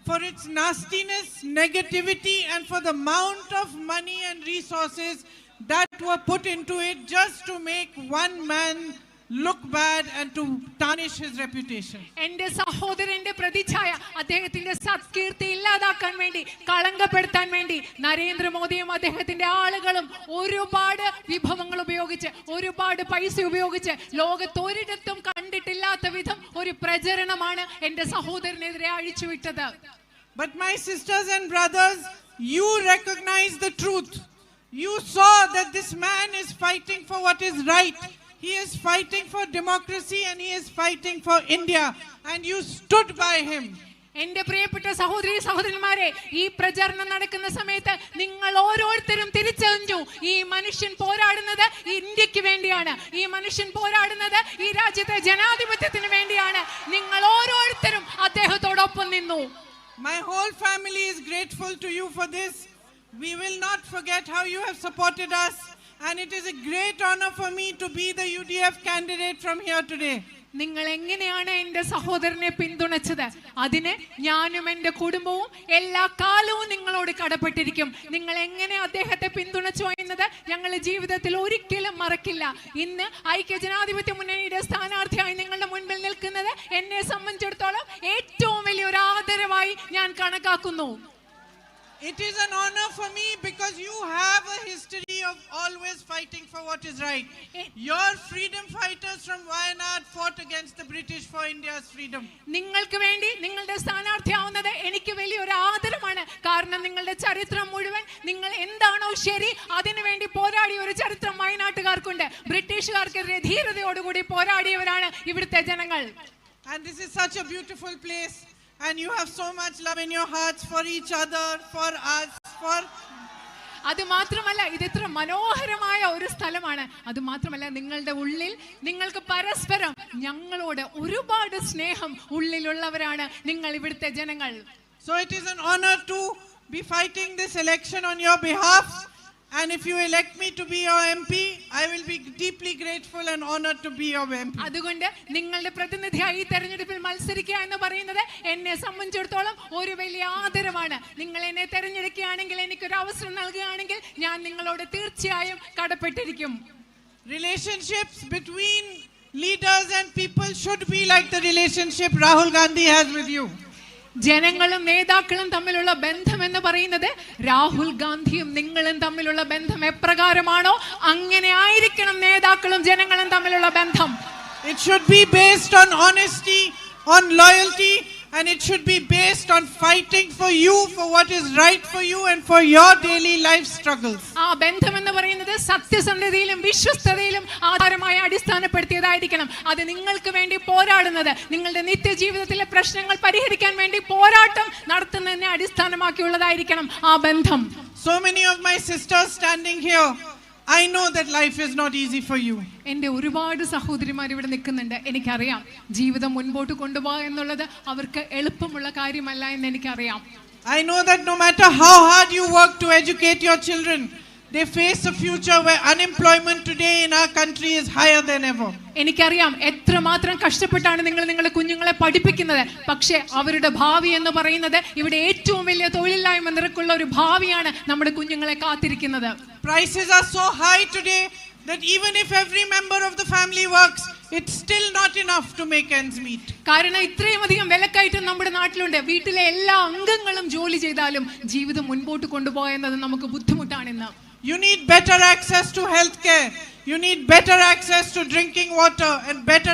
for its nastiness, negativity, and for the amount of money and resources that were put into it just to make one man look bad and to tarnish his reputation. എന്റെ സഹോദരന്റെ പ്രതിച്ഛായ അദ്ദേഹത്തിന്റെ സത്കീർത്തി ഇല്ലാതാക്കാൻ വേണ്ടി, കളങ്കപ്പെടുത്താൻ വേണ്ടി നരേന്ദ്രമോദിയും അദ്ദേഹത്തിന്റെ ആളുകളും ഒരുപാട് വിഭവങ്ങൾ ഉപയോഗിച്ച്, ഒരുപാട് പൈസ ഉപയോഗിച്ച് ലോകത്തൊരിടത്തും കണ്ടിട്ടില്ലാത്ത വിധം ഒരു പ്രചരണമാണ് എന്റെ സഹോദരനെതിരെ അഴിച്ചുവിട്ടത്. But my sisters and brothers, you recognize the truth. You saw that this man is fighting for what is right. He is fighting for democracy and he is fighting for India, and you stood by him. എന്റെ പ്രിയപ്പെട്ട സഹോദരി സഹോദരന്മാരെ, ഈ പ്രചരണം നടക്കുന്ന സമയത്ത് നിങ്ങൾ ഓരോരുത്തരും തിരിച്ചറിഞ്ഞു, ഈ മനുഷ്യൻ പോരാടുന്നത് ഇന്ത്യക്ക് വേണ്ടിയാണ്, ഈ മനുഷ്യൻ പോരാടുന്നത് ഈ രാജ്യത്തെ ജനാധിപത്യത്തിന് വേണ്ടിയാണ്. നിങ്ങൾ ഓരോരുത്തരും അദ്ദേഹത്തോടൊപ്പം നിന്നു. My whole family is grateful to you for this. We will not forget how you have supported us, and it is a great honor for me to be the UDF candidate from here today. നിങ്ങൾ എങ്ങനെയാണ് എന്റെ സഹോദരനെ പിന്തുണച്ചത്, അതിന് ഞാനും എന്റെ കുടുംബവും എല്ലാ കാലവും നിങ്ങളോട് കടപ്പെട്ടിരിക്കും. നിങ്ങൾ എങ്ങനെ അദ്ദേഹത്തെ പിന്തുണച്ചു എന്നത് ഞങ്ങൾ ജീവിതത്തിൽ ഒരിക്കലും മറക്കില്ല. ഇന്ന് ഐക്യ ജനാധിപത്യ മുന്നണിയുടെ സ്ഥാനാർത്ഥിയായി നിങ്ങളുടെ മുൻപിൽ നിൽക്കുന്നത് എന്നെ സംബന്ധിച്ചിടത്തോളം ഏറ്റവും വലിയൊരു ആദരവായി ഞാൻ കണക്കാക്കുന്നു. It is an honor for me because you have a history of always fighting for what is right. Your freedom fighters from Wayanad fought against the British for India's freedom. നിങ്ങൾക്ക് വേണ്ടി നിങ്ങളുടെ സ്ഥാനാർത്ഥിയാവുന്നത് എനിക്ക് വലിയൊരു ആദരമാണ്. കാരണം നിങ്ങളുടെ ചരിത്രം മുഴുവൻ നിങ്ങൾ എന്താണോ ശരി അതിനു വേണ്ടി പോരാടിയ ഒരു ചരിത്രം വയനാട്ടുകാർക്കുണ്ട്. ബ്രിട്ടീഷുകാർക്കെതിരെ ധീരതയോടുകൂടി പോരാടിയവരാണ് ഇവിടുത്തെ ജനങ്ങൾ. And this is such a beautiful place. And you have so much love in your hearts for each other, for us, for... അത് മാത്രമല്ല, ഇത് ഇത്ര മനോഹരമായ ഒരു സ്ഥലമാണ്. അത് മാത്രമല്ല, നിങ്ങളുടെ ഉള്ളിൽ നിങ്ങൾക്ക് പരസ്പരം ഞങ്ങളോട് ഒരുപാട് സ്നേഹം ഉള്ളിലുള്ളവരാണ് നിങ്ങൾ ഇവിടുത്തെ ജനങ്ങൾ. So it is an honor to be fighting this election on your behalf. And if you elect me to be your MP, I will be deeply grateful and honored to be your MP. അതുകൊണ്ട് നിങ്ങളുടെ പ്രതിനിധിയായി തെരഞ്ഞെടുപ്പിൽ മത്സരിക്കുക എന്ന് പറയുന്നത് എന്നെ സംബന്ധിച്ചിടത്തോളം ഒരു വലിയ ആദരവാണ്. നിങ്ങൾ എന്നെ തെരഞ്ഞെടുക്കുകയാണെങ്കിൽ, എനിക്കൊരു അവസരം നൽകുകയാണെങ്കിൽ ഞാൻ നിങ്ങളോട് തീർച്ചയായും കടപ്പെട്ടിരിക്കും. Relationships between leaders and people should be like the relationship Rahul Gandhi has with you. ജനങ്ങളും നേതാക്കളും തമ്മിലുള്ള ബന്ധം എന്ന് പറയുന്നത് രാഹുൽ ഗാന്ധിയും നിങ്ങളും തമ്മിലുള്ള ബന്ധം എപ്രകാരമാണോ അങ്ങനെ ആയിരിക്കണം നേതാക്കളും ജനങ്ങളും തമ്മിലുള്ള ബന്ധം. It should be based on honesty, on loyalty, and it should be based on fighting for you, for what is right for you and for your daily life struggles. ആ ബന്ധം എന്ന് പറയുന്നത് സത്യസന്ധതയിലും വിശ്വസ്തതയിലും ആധാരമായി അടിസ്ഥാനപ്പെടുത്തിയതായിരിക്കണം. അത് നിങ്ങൾക്ക് വേണ്ടി പോരാടുന്നത്, നിങ്ങളുടെ നിത്യജീവിതത്തിലെ പ്രശ്നങ്ങൾ പരിഹരിക്കാൻ വേണ്ടി പോരാട്ടം നടത്തുന്നതിനെ അടിസ്ഥാനമാക്കിയുള്ളതായിരിക്കണം ആ ബന്ധം. So many of my sisters standing here, I know that life is not easy for you. എൻ്റെ ഒരുപാട് സഹോദരിമാർ ഇവിടെ നിൽക്കുന്നുണ്ട്. എനിക്കറിയാം ജീവിതം മുൻപോട്ട് കൊണ്ടുപോകുക എന്നുള്ളത് അവർക്ക് എളുപ്പമുള്ള കാര്യമല്ല എന്ന് എനിക്കറിയാം. I know that no matter how hard you work to educate your children, they face a future where unemployment today in our country is higher than ever. എനിക്കറിയാം എത്രമാത്രം കഷ്ടപ്പെട്ടാണ് നിങ്ങൾ നിങ്ങളുടെ കുഞ്ഞുങ്ങളെ പഠിപ്പിക്കുന്നത്. പക്ഷേ അവരുടെ ഭാവി എന്ന് പറയുന്നത് ഇവിടെ ഏറ്റവും വലിയ തൊഴിലില്ലായ്മ നിരക്കുള്ള ഒരു ഭാവിയാണ് നമ്മുടെ കുഞ്ഞുങ്ങളെ കാത്തിരിക്കുന്നത്. Prices are so high today that even if every member of the family works, it's still not enough to make ends meet. കാരണം ഇത്രയും അധികം വിലക്കയറ്റം നമ്മുടെ നാട്ടിലുണ്ട്. വീട്ടിലെ എല്ലാ അംഗങ്ങളും ജോലി ചെയ്താലും ജീവിതം മുൻപോട്ട് കൊണ്ടുപോകുന്നത് നമുക്ക് ബുദ്ധിമുട്ടാണെന്ന്. You need better access to healthcare. You need better access to drinking water and better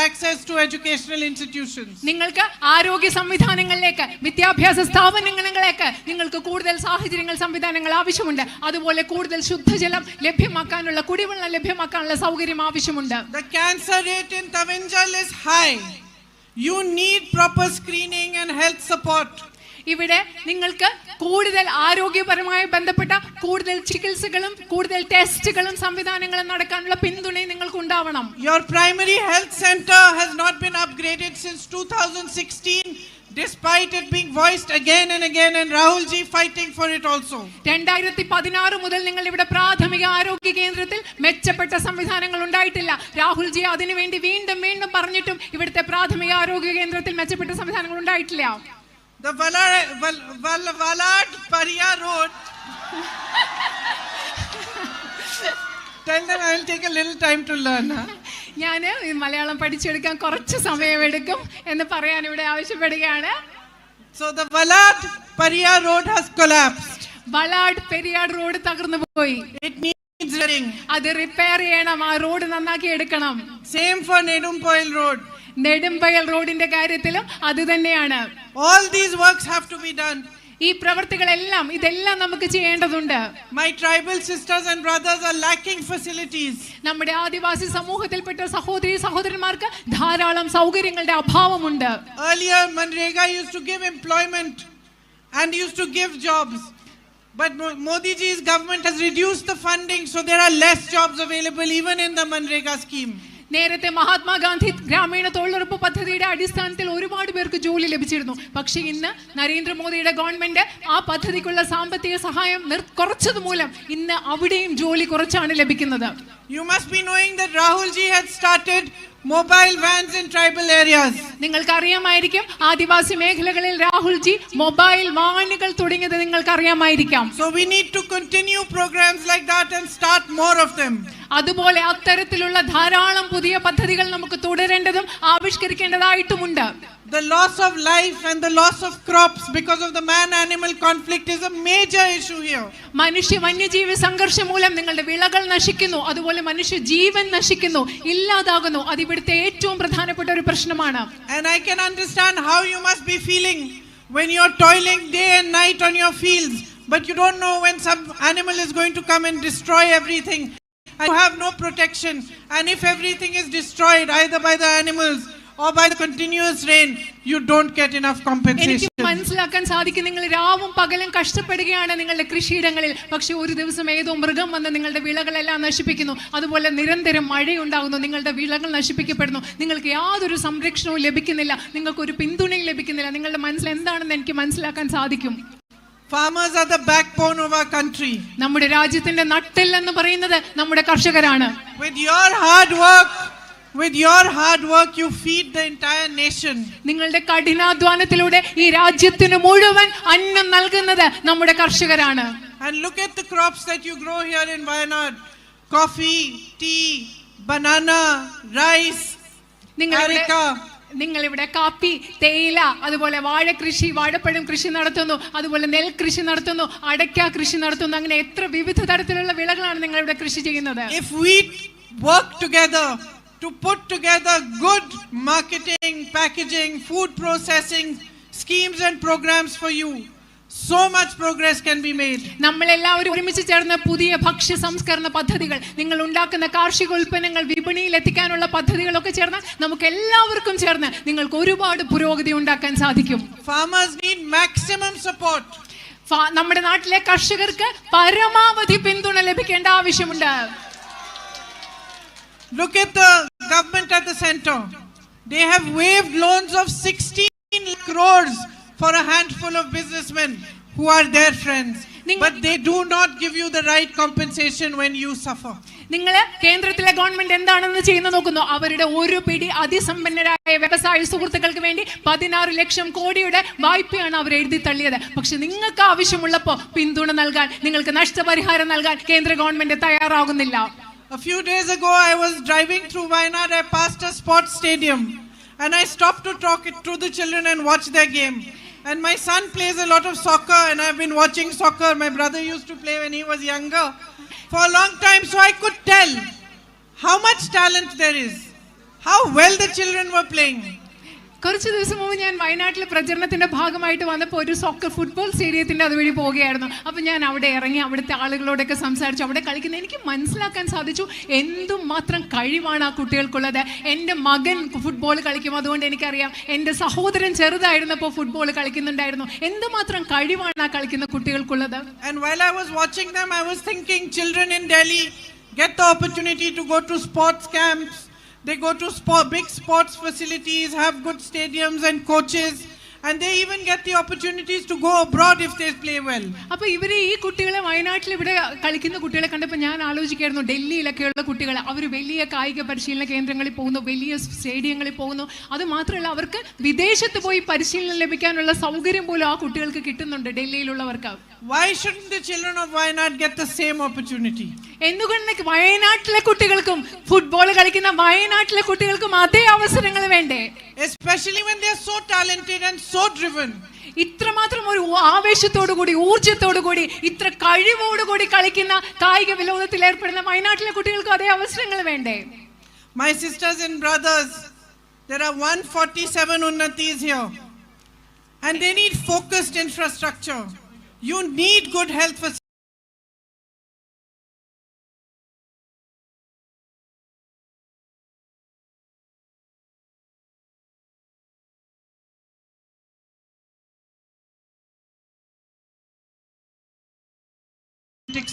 access to educational institutions. നിങ്ങൾക്ക് ആരോഗ്യ സംവിധാനങ്ങളിലേക്ക്, വിദ്യാഭ്യാസ സ്ഥാപനങ്ങളിലേക്ക് നിങ്ങൾക്ക് കൂടുതൽ സാഹചര്യങ്ങൾ, സംവിധാനങ്ങൾ ആവശ്യമുണ്ട്. അതുപോലെ കൂടുതൽ ശുദ്ധജലം ലഭ്യമാക്കാനുള്ള, കുടിവെള്ളം ലഭ്യമാക്കാനുള്ള സൗകര്യം ആവശ്യമുണ്ട്. The cancer rate in Tavinjal is high. You need proper screening and health support. ഇവിടെ നിങ്ങൾക്ക് കൂടുതൽ ആരോഗ്യപരമായി ബന്ധപ്പെട്ട കൂടുതൽ ചികിത്സകളും കൂടുതൽ ടെസ്റ്റുകളും സംവിധാനങ്ങളും നടക്കാനുള്ള പിന്തുണയും നിങ്ങൾക്ക് ഉണ്ടാവണം. Your primary health center has not been upgraded since 2016, despite it being voiced again and again, and Rahul ji fighting for it also. 2016 മുതൽ നിങ്ങൾ ഇവിടെ പ്രാഥമിക ആരോഗ്യ കേന്ദ്രത്തിൽ മെച്ചപ്പെട്ട സംവിധാനങ്ങൾ ഉണ്ടായിട്ടില്ല. രാഹുൽ ജി അതിനുവേണ്ടി വീണ്ടും വീണ്ടും പറഞ്ഞിട്ടും ഇവിടുത്തെ പ്രാഥമിക ആരോഗ്യ കേന്ദ്രത്തിൽ മെച്ചപ്പെട്ട സംവിധാനങ്ങൾ ഉണ്ടായിട്ടില്ല. The Valad Pariya Road. Tell them I will take a little time to learn. ഞാൻ മലയാളം പഠിച്ചെടുക്കാൻ കുറച്ച് സമയമെടുക്കും എന്ന് പറയാൻ ഇവിടെ ആവശ്യപ്പെടുകയാണ്. So the Valad Pariya Road has collapsed. Valad Periyar Road തകർന്നു പോയി. It needs repairing. അത് റിപ്പയർ ചെയ്യണം, ആ റോഡ് നന്നാക്കി എടുക്കണം. Same for Nedumpoil Road. നെടുമ്പയൽ റോഡിന്റെ കാര്യത്തിലും അത് തന്നെയാണ്. All these works have to be done. ഈ പ്രവർത്തികളെല്ലാം ഇതെല്ലാം നമുക്ക് ചെയ്യേണ്ടതുണ്ട്. My tribal sisters and brothers are lacking facilities. നമ്മുടെ ആദിവാസി സമൂഹത്തിൽപ്പെട്ട സഹോദരി സഹോദരന്മാർക്ക് ധാരാളം സൗകര്യങ്ങളുടെ അഭാവമുണ്ട്. Earlier Manrega used to give employment and used to give jobs. But Modi ji's government has reduced the funding, so there are less jobs available even in the Manrega scheme. നേരത്തെ മഹാത്മാഗാന്ധി ഗ്രാമീണ തൊഴിലുറപ്പ് പദ്ധതിയുടെ അടിസ്ഥാനത്തിൽ ഒരുപാട് പേർക്ക് ജോലി ലഭിച്ചിരുന്നു. പക്ഷേ ഇന്ന് നരേന്ദ്രമോദിയുടെ ഗവൺമെന്റ് ആ പദ്ധതിക്കുള്ള സാമ്പത്തിക സഹായം കുറച്ചത് മൂലം ഇന്ന് അവിടെയും ജോലി കുറച്ചാണ് ലഭിക്കുന്നത്. You must be knowing that Rahul ji had started mobile vans in tribal areas. നിങ്ങൾക്ക് അറിയാമായിരിക്കും ആദിവാസി മേഖലകളിൽ രാഹുൽ ജി മൊബൈൽ വാനുകൾ തുടങ്ങിയത് നിങ്ങൾക്ക് അറിയാമായിരിക്കാം. So we need to continue programs like that and start more of them. അതുപോലെ അത്തരത്തിലുള്ള ധാരാളം പുതിയ പദ്ധതികൾ നമുക്ക് തുടരേണ്ടതും ആവിഷ്കരിക്കേണ്ടതായിട്ടുമുണ്ട്. The loss of life and the loss of crops because of the man-animal conflict is a major issue here. മനുഷ്യ വന്യജീവി സംഘർഷം മൂലം നിങ്ങളുടെ വിളകൾ നശിക്കുന്നു, അതുപോലെ മനുഷ്യ ജീവൻ നശിക്കുന്നു, ഇല്ലാതാകുന്നു. അത് ഇവിടുത്തെ ഏറ്റവും പ്രധാനപ്പെട്ട ഒരു പ്രശ്നമാണ്. And I can understand how you must be feeling when you're toiling day and night on your fields, but you don't know when some animal is going to come and destroy everything. And you have no protection. And if everything is destroyed either by the animals or by the continuous rain, you don't get enough compensation. എനിക്ക് മനസ്സിലാക്കാൻ സാധിക്കും, നിങ്ങൾ രാവും പകലും കഷ്ടപ്പെടുകയാണ് നിങ്ങളുടെ കൃഷിയിടങ്ങളിൽ. പക്ഷെ ഒരു ദിവസം ഏതോ മൃഗം വന്ന് നിങ്ങളുടെ വിളകളെല്ലാം നശിപ്പിക്കുന്നു. അതുപോലെ നിരന്തരം മഴയുണ്ടാകുന്നു, നിങ്ങളുടെ വിളകൾ നശിപ്പിക്കപ്പെടുന്നു. നിങ്ങൾക്ക് യാതൊരു സംരക്ഷണവും ലഭിക്കുന്നില്ല, നിങ്ങൾക്ക് ഒരു പിന്തുണയും ലഭിക്കുന്നില്ല. നിങ്ങളുടെ മനസ്സിൽ എന്താണെന്ന് എനിക്ക് മനസ്സിലാക്കാൻ സാധിക്കും. Farmers are the backbone of our country. നമ്മുടെ രാജ്യത്തിന്റെ നട്ടെൽ എന്ന് പറയുന്നത് നമ്മുടെ കർഷകരാണ്. With your hard work you feed the entire nation. നിങ്ങളുടെ കഠിനാധ്വാനത്തിലൂടെ ഈ രാജ്യത്തിന് മുഴുവൻ അന്നം നൽകുന്നത് നമ്മുടെ കർഷകരാണ്. And look at the crops that you grow here in Wayanad. Coffee, tea, banana, rice, areca. നിങ്ങളിവിടെ കാപ്പി, തേയില, അതുപോലെ വാഴ കൃഷി, വാഴപ്പഴം കൃഷി നടത്തുന്നു, അതുപോലെ നെൽകൃഷി നടത്തുന്നു, അടയ്ക്ക കൃഷി നടത്തുന്നു. അങ്ങനെ എത്ര വിവിധ തരത്തിലുള്ള വിളകളാണ് നിങ്ങൾ ഇവിടെ കൃഷി ചെയ്യുന്നത്. If we work together to put together good marketing, packaging, food processing schemes and programs for you, so much progress can be made. നമ്മളെല്ലാവരും ഒരുമിച്ച് ചേർന്ന് പുതിയ ഭക്ഷ്യ സംസ്കരണ പദ്ധതികൾ, നിങ്ങൾ ഉണ്ടാക്കുന്ന കാർഷിക ഉൽപ്പന്നങ്ങൾ വിപണിയിൽ എത്തിക്കാനുള്ള പദ്ധതികളൊക്കെ ചേർന്ന് നമുക്ക് എല്ലാവർക്കും ചേർന്ന് നിങ്ങൾക്ക് ഒരുപാട് പുരോഗതി ഉണ്ടാക്കാൻ സാധിക്കും. Farmers need maximum support. നമ്മുടെ നാട്ടിലെ കർഷകർക്ക് പരമാവധി പിന്തുണ ലഭിക്കേണ്ട ആവശ്യമുണ്ട്. Look at the government at the center. They have waived loans of 16 crores for a handful of businessmen who are their friends. But they do not give you the right compensation when you suffer. നിങ്ങൾ കേന്ദ്രത്തിലെ government എന്താണെന്ന് ചെയ്യുന്ന നോക്കുന്നു. അവരുടെ ഒരു പിടി അതിസമ്പന്നരായ വ്യവസായ സുഹൃത്തുക്കൾക്ക് വേണ്ടി 16 ലക്ഷം കോടിയുടെ വായ്പയാണ് അവർ എഴുതി തള്ളിയത്. പക്ഷെ നിങ്ങൾക്ക് ആവശ്യമുള്ളപ്പോൾ പിന്തുണ നൽകാൻ, നിങ്ങൾക്ക് നഷ്ടപരിഹാരം നൽകാൻ കേന്ദ്ര ഗവൺമെന്റ് തയ്യാറാകുന്നില്ല. A few days ago I was driving through Wayanad. I passed a sports stadium and I stopped to talk to the children and watch their game. And my son plays a lot of soccer and I've been watching soccer. My brother used to play when he was younger for a long time, so I could tell how much talent there is, how well the children were playing. കുറച്ച് ദിവസം മുമ്പ് ഞാൻ വയനാട്ടിലെ പ്രചരണത്തിന്റെ ഭാഗമായിട്ട് വന്നപ്പോൾ ഒരു soccer football സ്റ്റേഡിയത്തിന്റെ അതുവഴി പോവുകയായിരുന്നു. അപ്പം ഞാൻ അവിടെ ഇറങ്ങി അവിടുത്തെ ആളുകളോടൊക്കെ സംസാരിച്ചു. അവിടെ കളിക്കുന്ന എനിക്ക് മനസ്സിലാക്കാൻ സാധിച്ചു എന്തുമാത്രം കഴിവാണ് ആ കുട്ടികൾക്കുള്ളത്. എൻ്റെ മകൻ ഫുട്ബോൾ കളിക്കും, അതുകൊണ്ട് എനിക്കറിയാം. എൻ്റെ സഹോദരൻ ചെറുതായിരുന്നപ്പോൾ ഫുട്ബോൾ കളിക്കുന്നുണ്ടായിരുന്നു. എന്തുമാത്രം കഴിവാണ് ആ കളിക്കുന്ന കുട്ടികൾക്കുള്ളത്. And while I was watching them, I was thinking, children in Delhi get the opportunity to go to sports camps. They go to big sports facilities, have good stadiums and coaches, and they even get the opportunities to go abroad if they play well. അപ്പോൾ ഇവര് ഈ കുട്ടികളെ വയനാട്ടിൽ ഇവിടെ കളിക്കുന്ന കുട്ടികളെ കണ്ടപ്പോൾ ഞാൻ ആലോചിക്കായിരുന്നു, ഡൽഹിയിലൊക്കെയുള്ള കുട്ടികൾ അവർ വലിയ കായിക പരിശീലന കേന്ദ്രങ്ങളിൽ പോകുന്നു, വലിയ സ്റ്റേഡിയങ്ങളിൽ പോകുന്നു. അത് മാത്രമല്ല അവർക്ക് വിദേശത്ത് പോയി പരിശീലനം ലഭിക്കാനുള്ള സൗകര്യം പോലും ആ കുട്ടികൾക്ക് കിട്ടുന്നുണ്ട് ഡൽഹിയിലുള്ളവർക്ക്. Why shouldn't the children of Wayanad get the same opportunity? എന്തുകൊണ്ട് വയനാട്ടിലെ കുട്ടികൾക്കും ഫുട്ബോൾ കളിക്കുന്ന വയനാട്ടിലെ കുട്ടികൾക്കും അതേ അവസരങ്ങൾ വേണ്ടേ? Especially when they are so talented and so driven. ഇത്രമാത്രം ഒരു ആവേശത്തോടു കൂടി ഊർജ്ജത്തോടു കൂടി ഇത്ര കഴിവോടുകൂടി കളിക്കുന്ന കായിക വിനോദത്തിൽ ഏർപ്പെടുന്ന വയനാട്ടിലെ കുട്ടികൾക്ക് അതേ അവസരങ്ങൾ വേണ്ടേ? My sisters and brothers, there are 147 unnatis here, and they need focused infrastructure. You need good health facilities.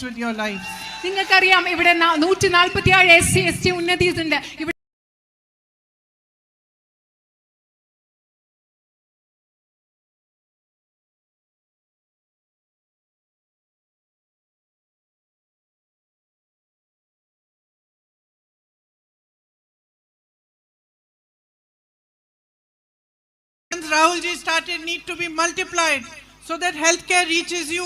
With your lives. നിങ്ങൾക്കറിയാം ഇവിടെ 147 SC/ST ഉന്നതീസ് ഉണ്ട്. Rahul ji started need to be multiplied so that healthcare reaches you.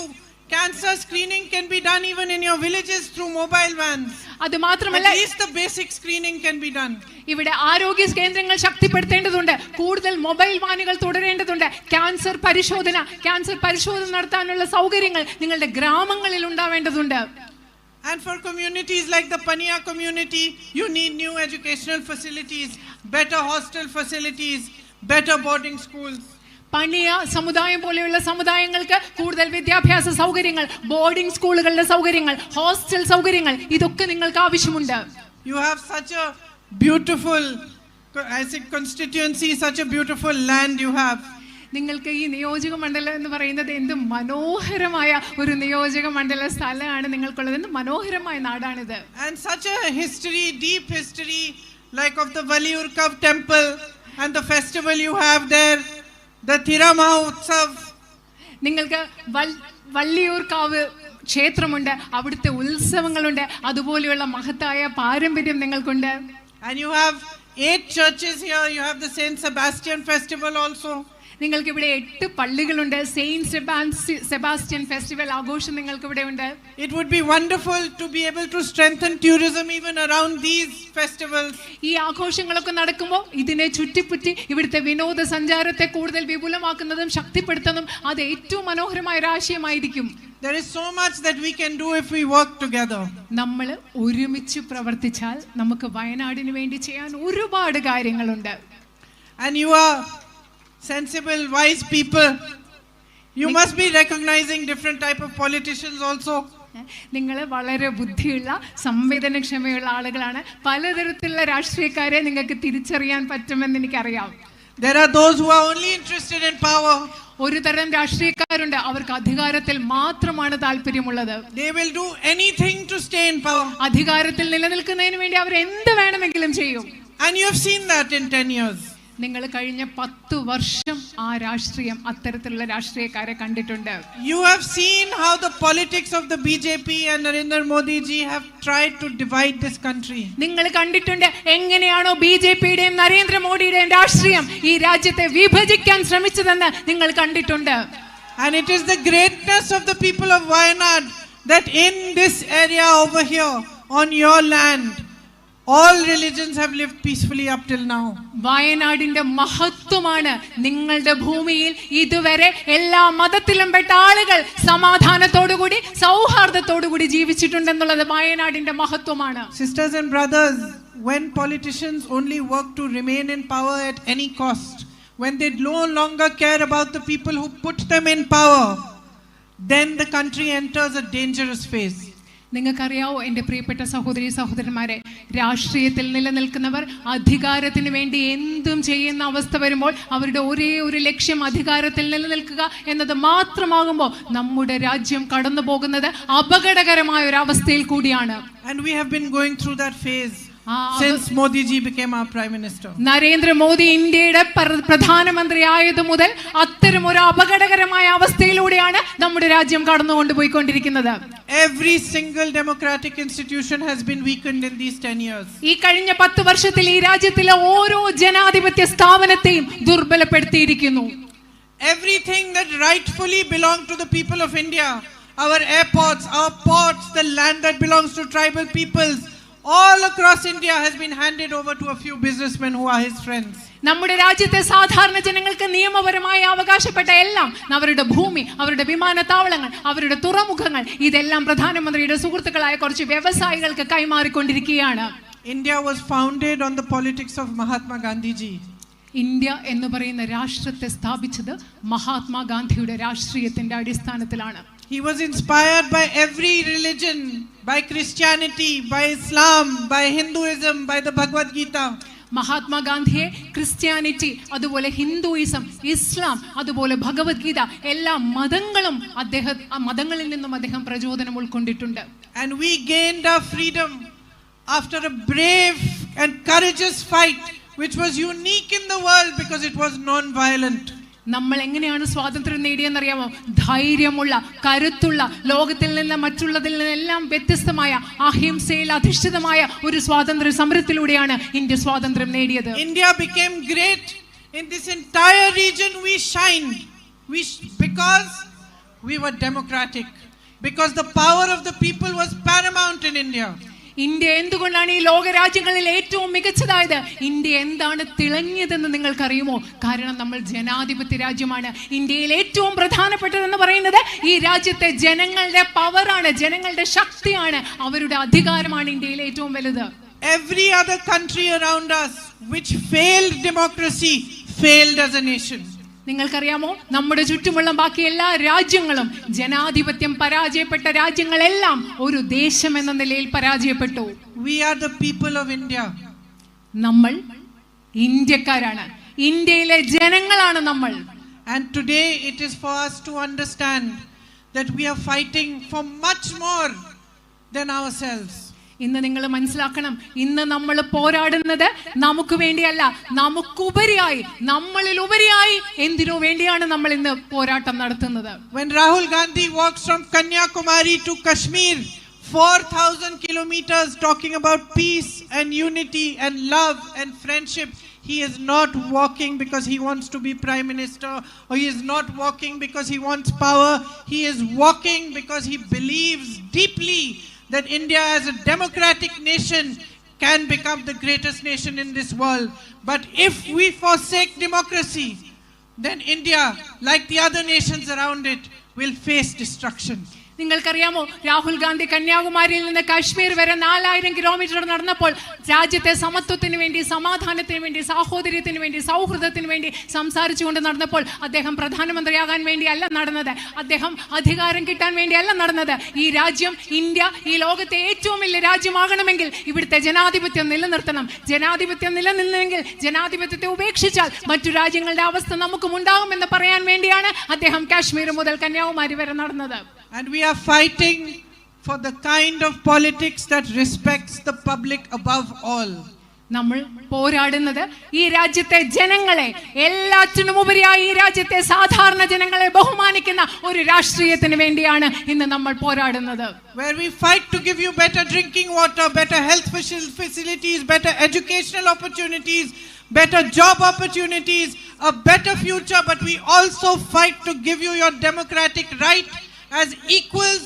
Cancer screening can be done even in your villages through mobile vans. അത് മാത്രമല്ല, at least the basic screening can be done. ഇവിടെ ആരോഗ്യ കേന്ദ്രങ്ങൾ ശക്തിപ്പെടുത്തേണ്ടതുണ്ട്, കൂടുതൽ mobile വാനുകൾ തുടരേണ്ടതുണ്ട്. Cancer പരിശോധന നടത്താനുള്ള സൗകര്യങ്ങൾ നിങ്ങളുടെ ഗ്രാമങ്ങളിൽ ഉണ്ടാവേണ്ടതുണ്ട്. And for communities like the Paniya community, you need new educational facilities, better hostel facilities, better boarding schools. പണിയ സമുദായം പോലെയുള്ള സമുദായങ്ങൾക്ക് കൂടുതൽ വിദ്യാഭ്യാസ സൗകര്യങ്ങൾ, ബോർഡിംഗ് സ്കൂളുകളുടെ സൗകര്യങ്ങൾ, ഹോസ്റ്റൽ സൗകര്യങ്ങൾ, ഇതൊക്കെ നിങ്ങൾക്ക് ആവശ്യമുണ്ട്. You have such a beautiful, I say constituency, such a beautiful land you have. നിങ്ങൾക്ക് ഈ നിയോജക മണ്ഡലം എന്ന് പറയുന്നത് എന്ത് മനോഹരമായ ഒരു നിയോജക മണ്ഡല സ്ഥലമാണ് നിങ്ങൾക്കുള്ളത്. എന്ത് മനോഹരമായ നാടാണിത്. And such a history, deep history, like of the Valiurkav temple and the festival you have there. The Thirama Utsav. നിങ്ങൾക്ക് വള്ളിയൂർക്കാവ് ക്ഷേത്രമുണ്ട്, അവിടുത്തെ ഉത്സവങ്ങളുണ്ട്, അതുപോലെയുള്ള മഹത്തായ പാരമ്പര്യം നിങ്ങൾക്കുണ്ട്. And you have 8 churches here. You have the Saint Sebastian festival also. നിങ്ങൾക്ക് ഇവിടെ 8 പള്ളികളുണ്ട്. Saint Sebastian festival ആഘോഷം നിങ്ങൾക്ക് ഇവിടെ ഉണ്ട്. It would be wonderful to be able to strengthen tourism even around these festivals. ഈ ആഘോഷങ്ങളൊക്കെ നടക്കുമ്പോൾ ഇതിനെ ചുറ്റിപ്പറ്റി ഇവിടുത്തെ വിനോദസഞ്ചാരത്തെ കൂടുതൽ വിപുലമാക്കുന്നതും ശക്തിപ്പെടുത്തുന്നതും അത് ഏറ്റവും മനോഹരമായ ഒരു ആശയമായിരിക്കും. There is so much that we can do if we work together. നമ്മൾ ഒരുമിച്ച് പ്രവർത്തിച്ചാൽ നമുക്ക് വയനാടിന് വേണ്ടി ചെയ്യാൻ ഒരുപാട് കാര്യങ്ങളുണ്ട്. And you are sensible, wise people. You must be recognizing different type of politicians also. നിങ്ങൾ വളരെ ബുദ്ധിയുള്ള സംവേദനക്ഷമയുള്ള ആളുകളാണ്. പലതരത്തിലുള്ള രാഷ്ട്രീയക്കാരെ നിങ്ങൾക്ക് തിരിച്ചറിയാൻ പറ്റുമെന്ന് എനിക്കറിയാം. There are those who are only interested in power. ഒരു തരം രാഷ്ട്രീയക്കാരുണ്ട്, അവർക്ക് അധികാരത്തിൽ മാത്രമാണ് താല്പര്യമുള്ളത്. They will do anything to stay in power. അധികാരത്തിൽ നിലനിൽക്കുന്നതിന് വേണ്ടി അവർ എന്ത് വേണമെങ്കിലും ചെയ്യും. And you have seen that in 10 years. നിങ്ങൾ കഴിഞ്ഞ 10 വർഷം ആ രാഷ്ട്രീയം, അത്തരത്തിലുള്ള രാഷ്ട്രീയക്കാരെ കണ്ടിട്ടുണ്ട്. You have seen how the politics of the BJP and Narendra Modi ji have tried to divide this country. നിങ്ങൾ കണ്ടിട്ടുണ്ട് എങ്ങനെയാണോ ബിജെപിയുടെയും നരേന്ദ്രമോദിയുടെയും രാഷ്ട്രീയം ഈ രാജ്യത്തെ വിഭജിക്കാൻ ശ്രമിച്ചതെന്ന് നിങ്ങൾ കണ്ടിട്ടുണ്ട്. And it is the greatness of the people of Wayanad that in this area over here on your land all religions have lived peacefully up till now. വയനാടിന്റെ മഹത്വമാണ് നിങ്ങളുടെ ഭൂമിയിൽ ഇതുവരെ എല്ലാ മതത്തിലും പെട്ട ആളുകൾ സമാധാനത്തോടുകൂടി സൗഹാർദ്ദത്തോടുകൂടി ജീവിച്ചിട്ടുണ്ടെന്നുള്ളത് വയനാടിന്റെ മഹത്വമാണ്. Sisters and brothers, when politicians only work to remain in power at any cost, when they no longer care about the people who put them in power, then the country enters a dangerous phase. നിങ്ങൾക്കറിയാവോ എൻ്റെ പ്രിയപ്പെട്ട സഹോദരി സഹോദരന്മാരെ, രാഷ്ട്രീയത്തിൽ നിലനിൽക്കുന്നവർ അധികാരത്തിന് വേണ്ടി എന്തും ചെയ്യുന്ന അവസ്ഥ വരുമ്പോൾ അവരുടെ ഒരേ ഒരു ലക്ഷ്യം അധികാരത്തിൽ നിലനിൽക്കുക എന്നത് മാത്രമാകുമ്പോൾ നമ്മുടെ രാജ്യം കടന്നു പോകുന്നത് അപകടകരമായ ഒരു അവസ്ഥയിൽ കൂടിയാണ്. And we have been going through that phase. since Modi ji became our prime minister. Narendra Modi ഇന്ത്യയുടെ പ്രധാനമന്ത്രി ആയതു മുതൽ അത്തരം ഒരു അപകടകരമായ അവസ്ഥയിലൂടെയാണ് നമ്മുടെ രാജ്യം കടന്നുകൊണ്ടുപോയിക്കൊണ്ടിരിക്കുന്നത്. Every single democratic institution has been weakened in these 10 years. ഈ കഴിഞ്ഞ 10 വർഷത്തിൽ ഈ രാജ്യത്തിലെ ഓരോ ജനാധിപത്യ സ്ഥാപനത്തെയും ദുർബലപ്പെടുത്തിയിരിക്കുന്നു. Everything that rightfully belonged to the people of India, our airports, our ports, the land that belongs to tribal peoples, all across India has been handed over to a few businessmen who are his friends. നമ്മുടെ രാജ്യത്തെ സാധാരണ ജനങ്ങൾക്ക് നിയമപരമായി അവകാശപ്പെട്ട എല്ലാം, അവരുടെ ഭൂമി, അവരുടെ വിമാനത്താവളങ്ങൾ, അവരുടെ തുറമുഖങ്ങൾ, ഇതെല്ലാം പ്രധാനമന്ത്രിയുടെ സുഹൃത്തുക്കളായ കുറച്ച് വ്യവസായികൾക്ക് കൈമാറിക്കൊണ്ടിരിക്കുകയാണ്. India was founded on the politics of Mahatma Gandhi ji. India എന്ന് പറയുന്ന രാഷ്ട്രത്തെ സ്ഥാപിച്ചത് മഹാത്മാഗാന്ധിയുടെ രാഷ്ട്രീയത്തിന്റെ അടിസ്ഥാനത്തിലാണ്. He was inspired by every religion, by Christianity, by Islam, by Hinduism, by the Bhagavad Gita. മഹാത്മാഗാന്ധിയെ ക്രിസ്ത്യാനിറ്റി, അതുപോലെ ഹിന്ദുയിസം, ഇസ്ലാം, അതുപോലെ ഭഗവത്ഗീത, എല്ലാ മതങ്ങളിൽ നിന്നും അദ്ദേഹം പ്രചോദനം ഉൾക്കൊണ്ടിട്ടുണ്ട്. And we gained our freedom after a brave and courageous fight which was unique in the world because it was non-violent. നമ്മൾ എങ്ങനെയാണ് സ്വാതന്ത്ര്യം നേടിയെന്നറിയാമോ? ധൈര്യമുള്ള, കരുത്തുള്ള, ലോകത്തിൽ നിന്ന് മറ്റുള്ളതിൽ നിന്നെല്ലാം വ്യത്യസ്തമായ, അഹിംസയിൽ അധിഷ്ഠിതമായ ഒരു സ്വാതന്ത്ര്യ സമരത്തിലൂടെയാണ് ഇന്ത്യ സ്വാതന്ത്ര്യം നേടിയത്. India became great in this entire region. We shined because we were democratic, because the power of the people was paramount in India. India എന്തുകൊണ്ടാണ് ഈ ലോക രാജ്യങ്ങളിൽ ഏറ്റവും മികച്ചതായത്? ഇന്ത്യ എന്താണ് തിളങ്ങിയതെന്ന് നിങ്ങൾക്കറിയുമോ? കാരണം നമ്മൾ ജനാധിപത്യ രാജ്യമാണ്. ഇന്ത്യയിൽ ഏറ്റവും പ്രധാനപ്പെട്ടതെന്ന് പറയുന്നത് ഈ രാജ്യത്തെ ജനങ്ങളുടെ പവറാണ്, ജനങ്ങളുടെ ശക്തിയാണ്, അവരുടെ അധികാരമാണ് ഇന്ത്യയിൽ ഏറ്റവും വലുത്. Every other country around us which failed democracy failed as a nation. നിങ്ങൾക്കറിയാമോ, നമ്മുടെ ചുറ്റുമുള്ള ബാക്കി എല്ലാ രാജ്യങ്ങളും ജനാധിപത്യം പരാജയപ്പെട്ട രാജ്യങ്ങളെല്ലാം ഒരു ദേശം എന്ന നിലയിൽ പരാജയപ്പെട്ടു. We are the people of India. നമ്മൾ ഇന്ത്യക്കാരാണ്, ഇന്ത്യയിലെ ജനങ്ങളാണ് നമ്മൾ. And today it is for us to understand that we are fighting for much more than ourselves. ഇന്ന് നിങ്ങൾ മനസ്സിലാക്കണം, ഇന്ന് നമ്മൾ പോരാടുന്നത് നമുക്ക് വേണ്ടിയല്ല, നമുക്കുപരിയായി, നമ്മളിൽ ഉപരിയായി എന്തിനു വേണ്ടിയാണ് നമ്മൾ ഇന്ന് പോരാട്ടം നടത്തുന്നത്? When Rahul Gandhi walks from Kanyakumari to Kashmir 4,000 kilometers talking about peace and unity and love and friendship, he is not walking because he wants to be prime minister, or he is not walking because he wants power. He is walking because he believes deeply that India as a democratic nation can become the greatest nation in this world. But if we forsake democracy, then India, like the other nations around it, will face destruction. നിങ്ങൾക്കറിയാമോ, രാഹുൽ ഗാന്ധി കന്യാകുമാരിയിൽ നിന്ന് കാശ്മീർ വരെ 4000 kilometre നടന്നപ്പോൾ രാജ്യത്തെ സമത്വത്തിന് വേണ്ടി, സമാധാനത്തിന് വേണ്ടി, സാഹോദര്യത്തിന് വേണ്ടി, സൗഹൃദത്തിന് വേണ്ടി സംസാരിച്ചുകൊണ്ട് നടന്നപ്പോൾ അദ്ദേഹം പ്രധാനമന്ത്രിയാകാൻ വേണ്ടിയല്ല നടന്നത്, അദ്ദേഹം അധികാരം കിട്ടാൻ വേണ്ടിയല്ല നടന്നത്. ഈ രാജ്യം, ഇന്ത്യ, ഈ ലോകത്തെ ഏറ്റവും വലിയ രാജ്യമാകണമെങ്കിൽ ഇവിടുത്തെ ജനാധിപത്യം നിലനിർത്തണം. ജനാധിപത്യം നിലനിന്നെങ്കിൽ, ജനാധിപത്യത്തെ ഉപേക്ഷിച്ചാൽ മറ്റു രാജ്യങ്ങളുടെ അവസ്ഥ നമുക്കും ഉണ്ടാകുമെന്ന് പറയാൻ വേണ്ടിയാണ് അദ്ദേഹം കാശ്മീർ മുതൽ കന്യാകുമാരി വരെ നടന്നത്. And we are fighting for the kind of politics that respects the public above all. നമ്മൾ പോരാടുന്നത് ഈ രാജ്യത്തെ ജനങ്ങളെ, എല്ലാറ്റിനും ഉപരിയായി ഈ രാജ്യത്തെ സാധാരണ ജനങ്ങളെ ബഹുമാനിക്കുന്ന ഒരു രാഷ്ട്രീയത്തിന് വേണ്ടിയാണ് ഇന്ന് നമ്മൾ പോരാടുന്നത്. Where we fight to give you better drinking water, better health facilities, better educational opportunities, better job opportunities, a better future, but we also fight to give you your democratic right as equals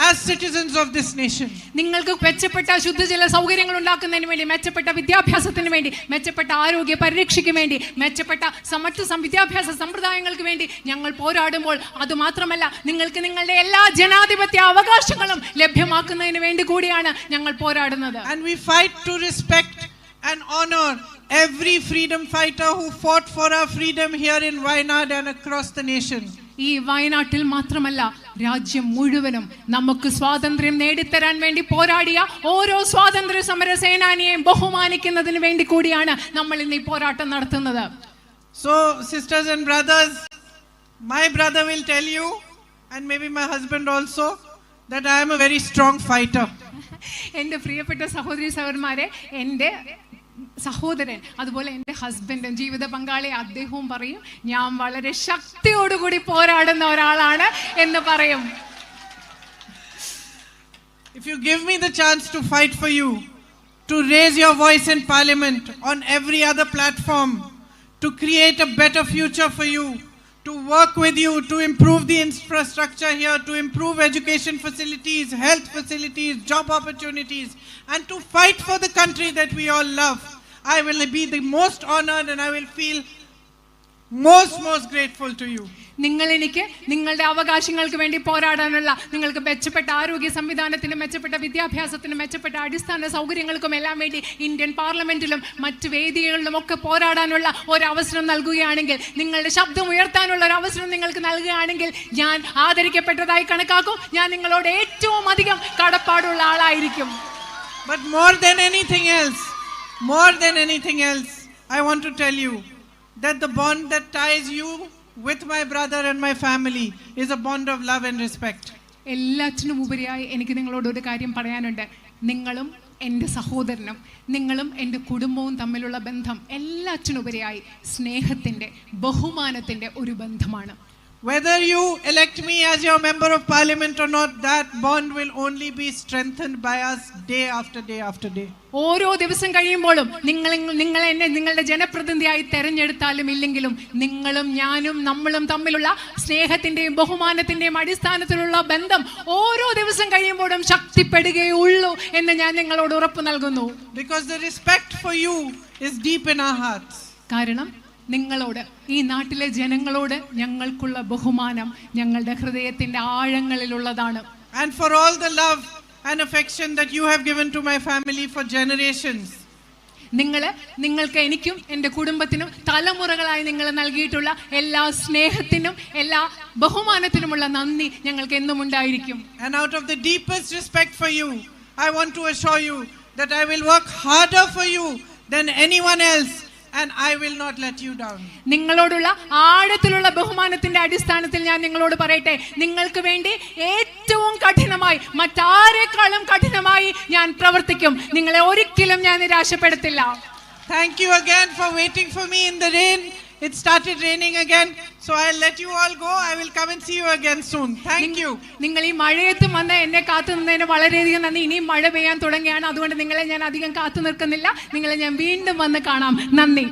as citizens of this nation. നിങ്ങൾക്ക് മെച്ചപ്പെട്ട ശുദ്ധജല സൗകര്യങ്ങൾ ഉണ്ടാക്കുന്നതിന് വേണ്ടി, മെച്ചപ്പെട്ട വിദ്യാഭ്യാസത്തിന് വേണ്ടി, മെച്ചപ്പെട്ട ആരോഗ്യ പരിരക്ഷയ്ക്ക് വേണ്ടി, മെച്ചപ്പെട്ട മറ്റു വിദ്യാഭ്യാസ സമ്പ്രദായങ്ങൾക്ക് വേണ്ടി ഞങ്ങൾ പോരാടുമ്പോൾ, അതുമാത്രമല്ല നിങ്ങൾക്ക് നിങ്ങളുടെ എല്ലാ ജനാധിപത്യ അവകാശങ്ങളും ലഭ്യമാക്കുന്നതിന് വേണ്ടി കൂടിയാണ് ഞങ്ങൾ പോരാടുന്നത്. And we fight to respect and honor every freedom fighter who fought for our freedom here in Wayanad and across the nation. ഈ വയനാട്ടിൽ മാത്രമല്ല, രാജ്യം മുഴുവനും നമുക്ക് സ്വാതന്ത്ര്യം നേടിത്തരാൻ വേണ്ടി പോരാടിയ ഓരോ സ്വാതന്ത്ര്യ സമര സേനാനിയെയും ബഹുമാനിക്കുന്നതിന് വേണ്ടി കൂടിയാണ് നമ്മൾ ഇന്ന് ഈ പോരാട്ടം നടത്തുന്നത്. So sisters and brothers, my brother will tell you, and maybe my husband also, that I am a very strong fighter. എൻ്റെ പ്രിയപ്പെട്ട സഹോദരി സഹോദരന്മാരെ, എൻ്റെ സഹോദരൻ അതുപോലെ എൻ്റെ ഹസ്ബൻഡും ജീവിത പങ്കാളി അദ്ദേഹവും പറയും ഞാൻ വളരെ ശക്തിയോടുകൂടി പോരാടുന്ന ഒരാളാണ് എന്ന് പറയും. If you give me the chance to fight for you, to raise your voice in parliament, on every other platform, to create a better future for you, to work with you, to improve the infrastructure here, to improve education facilities, health facilities, job opportunities, and to fight for the country that we all love, I will be the most honored and I will feel most grateful to you. നിങ്ങൾ എനിക്ക് നിങ്ങളുടെ അവകാശങ്ങൾക്ക് വേണ്ടി പോരാടാനുള്ള, നിങ്ങൾക്ക് മെച്ചപ്പെട്ട ആരോഗ്യ സംവിധാനത്തിനും മെച്ചപ്പെട്ട വിദ്യാഭ്യാസത്തിനും മെച്ചപ്പെട്ട അടിസ്ഥാന സൗകര്യങ്ങൾക്കും എല്ലാം വേണ്ടി ഇന്ത്യൻ പാർലമെന്റിലും മറ്റു വേദികളിലും ഒക്കെ പോരാടാനുള്ള ഒരു അവസരം നൽകുകയാണെങ്കിൽ, നിങ്ങളുടെ ശബ്ദം ഉയർത്താനുള്ള ഒരു അവസരം നിങ്ങൾക്ക് നൽകുകയാണെങ്കിൽ ഞാൻ ആദരിക്കപ്പെട്ടതായി കണക്കാക്കും. ഞാൻ നിങ്ങളോട് ഏറ്റവും അധികം കടപ്പാടുള്ള ആളായിരിക്കും. But more than anything else, I want to tell you that the bond that ties you with my brother and my family is a bond of love and respect. എല്ലാറ്റിനും ഉപരിയായി എനിക്ക് നിങ്ങളോട് ഒരു കാര്യം പറയാനുണ്ട്. നിങ്ങളും എൻ്റെ സഹോദരനും നിങ്ങളും എൻ്റെ കുടുംബവും തമ്മിലുള്ള ബന്ധം എല്ലാറ്റിനുപരിയായി സ്നേഹത്തിൻ്റെ, ബഹുമാനത്തിൻ്റെ ഒരു ബന്ധമാണ്. Whether you elect me as your member of parliament or not, that bond will only be strengthened by us day after day after day. ഓരോ ദിവസം കഴിയുമ്പോഴും നിങ്ങൾ എന്നെ നിങ്ങളുടെ ജനപ്രതിനിധിയായി തെരഞ്ഞെടുത്താലും ഇല്ലെങ്കിലും നിങ്ങളും ഞാനും നമ്മളും തമ്മിലുള്ള സ്നേഹത്തിന്റെയും ബഹുമാനത്തിന്റെയും അടിസ്ഥാനത്തിലുള്ള ബന്ധം ഓരോ ദിവസം കഴിയുമ്പോഴും ശക്തിപ്പെടുകയുള്ളൂ എന്ന് ഞാൻ നിങ്ങളോട് ഉറപ്പ് നൽകുന്നു. Because the respect for you is deep in our hearts. കാരണം നിങ്ങളോട്, ഈ നാട്ടിലെ ജനങ്ങളോട് ഞങ്ങൾക്കുള്ള ബഹുമാനം ഞങ്ങളുടെ ഹൃദയത്തിന്റെ ആഴങ്ങളിലുള്ളതാണ്. And for all the love and affection that you have given to my family for generations. നിങ്ങൾക്ക് എനിക്കും എൻ്റെ കുടുംബത്തിനും തലമുറകളായി നിങ്ങൾ നൽകിയിട്ടുള്ള എല്ലാ സ്നേഹത്തിനും എല്ലാ ബഹുമാനത്തിനുമുള്ള നന്ദി ഞങ്ങൾക്ക് എന്നും ഉണ്ടായിരിക്കും. And out of the deepest respect for you, I want to assure you that I will work harder for you than anyone else. And I will not let you down. നിങ്ങളോടുള്ള ആഴത്തിലുള്ള ബഹുമാനത്തിന്റെ അടിസ്ഥാനത്തിൽ ഞാൻ നിങ്ങളോട് പറയട്ടെ, നിങ്ങൾക്ക് വേണ്ടി ഏറ്റവും കഠിനമായി, മറ്റാരെക്കാളും കഠിനമായി ഞാൻ പ്രവർത്തിക്കും. നിങ്ങളെ ഒരിക്കലും ഞാൻ നിരാശപ്പെടുത്തില്ല. Thank you again for waiting for me in the rain. It started raining again, so I'll let you all go. I will come and see you again soon. Thank you. നിങ്ങൾ ഈ മഴയത്ത് വന്ന് എന്നെ കാത്തു നിന്നതിന് വളരെയധികം നന്ദി. ഇനിയും മഴ പെയ്യാൻ തുടങ്ങുകയാണ്, അതുകൊണ്ട് നിങ്ങളെ ഞാൻ അധികം കാത്തു നിൽക്കുന്നില്ല. നിങ്ങളെ ഞാൻ വീണ്ടും വന്ന് കാണാം. നന്ദി.